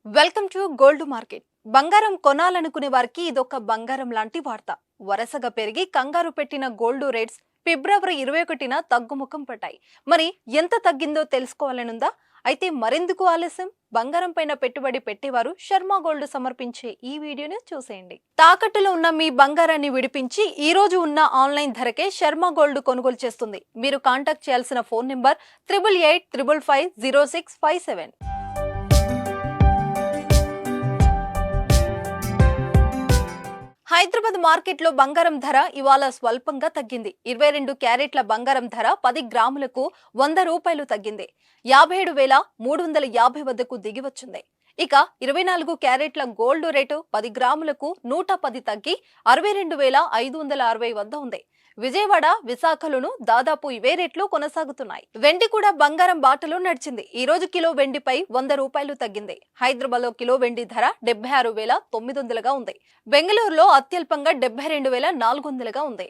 Welcome to gold market. బంగారం కొనాలనుకునే వారికి ఇదొక బంగారం లాంటి వార్త. వరసగా పెరిగి కంగారు పెట్టిన గోల్డ్ రేట్స్ ఫిబ్రవరి 21న తగ్గుముఖం పట్టాయి. మరి ఎంత తగ్గిందో తెలుసుకోవాలనుందా? అయితే మరెందుకు ఆలస్యం? బంగారం పైన పెట్టుబడి పెట్టేవారు శర్మ గోల్డ్ సమర్పించే ఈ వీడియోని చూసేయండి. తాకట్టులో ఉన్న మీ బంగారాన్ని విడిపించి ఈ రోజు ఉన్న ఆన్లైన్ ధరకే శర్మ గోల్డ్ కొనుగోలు చేస్తుంది. మీరు కాంటాక్ట్ చేయాల్సిన ఫోన్ నెంబర్ 8885550657. హైదరాబాద్ మార్కెట్లో బంగారం ధర ఇవాళ స్వల్పంగా తగ్గింది. 22 క్యారెట్ల బంగారం ధర 10 గ్రాములకు 100 రూపాయలు తగ్గింది. 57,350 వద్దకు దిగివచ్చింది. ఇక 24 క్యారెట్ల గోల్డ్ రేటు 10 గ్రాములకు 110 తగ్గి 62,560 వద్ద ఉంది. విజయవాడ, విశాఖలోను దాదాపు ఇవే రేట్లు కొనసాగుతున్నాయి. వెండి కూడా బంగారం బాటలో నడిచింది. ఈ రోజు కిలో వెండిపై 100 రూపాయలు తగ్గింది. హైదరాబాద్ లో కిలో వెండి ధర 76,900గా ఉంది. బెంగళూరులో అత్యల్పంగా 72,400గా ఉంది.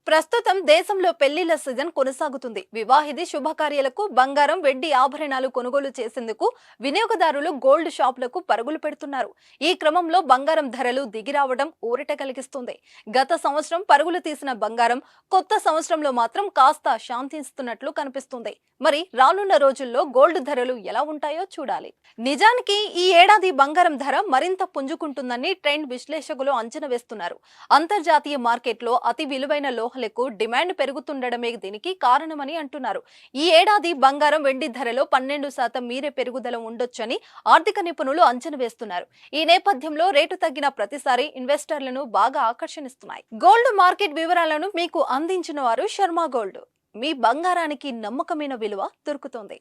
ప్రస్తుతం దేశంలో పెళ్లిళ్ల సీజన్ కొనసాగుతుంది. వివాహిది శుభకార్యాలకు బంగారం, వెండి ఆభరణాలు కొనుగోలు చేసేందుకు వినియోగదారులు గోల్డ్ షాపులకు పరుగులు పెడుతున్నారు. ఈ క్రమంలో బంగారం ధరలు దిగిరావడం ఊరట కలిగిస్తుంది. గత సంవత్సరం పరుగులు తీసిన బంగారం కొత్త సంవత్సరంలో మాత్రం కాస్త శాంతిస్తున్నట్లు కనిపిస్తుంది. మరి రానున్న రోజుల్లో గోల్డ్ ధరలు ఎలా ఉంటాయో చూడాలి. నిజానికి ఈ ఏడాది బంగారం ధర మరింత పుంజుకుంటుందని ట్రెండ్ విశ్లేషకులు అంచనా వేస్తున్నారు. అంతర్జాతీయ మార్కెట్లో అతి విలువైన లోహాలకు డిమాండ్ పెరుగుతుండడమే దీనికి కారణమని అంటున్నారు. ఈ ఏడాది బంగారం, వెండి ధరలో 12% మీరే పెరుగుదల ఉండొచ్చని ఆర్థిక నిపుణులు అంచనా వేస్తున్నారు. ఈ నేపథ్యంలో రేటు తగ్గిన ప్రతిసారి ఇన్వెస్టర్లను బాగా ఆకర్షణిస్తున్నాయి. గోల్డ్ మార్కెట్ వివరాలను మీకు అందించిన వారు శర్మ గోల్డ్. మీ బంగారానికి నమ్మకమైన విలువ దొరుకుతుంది.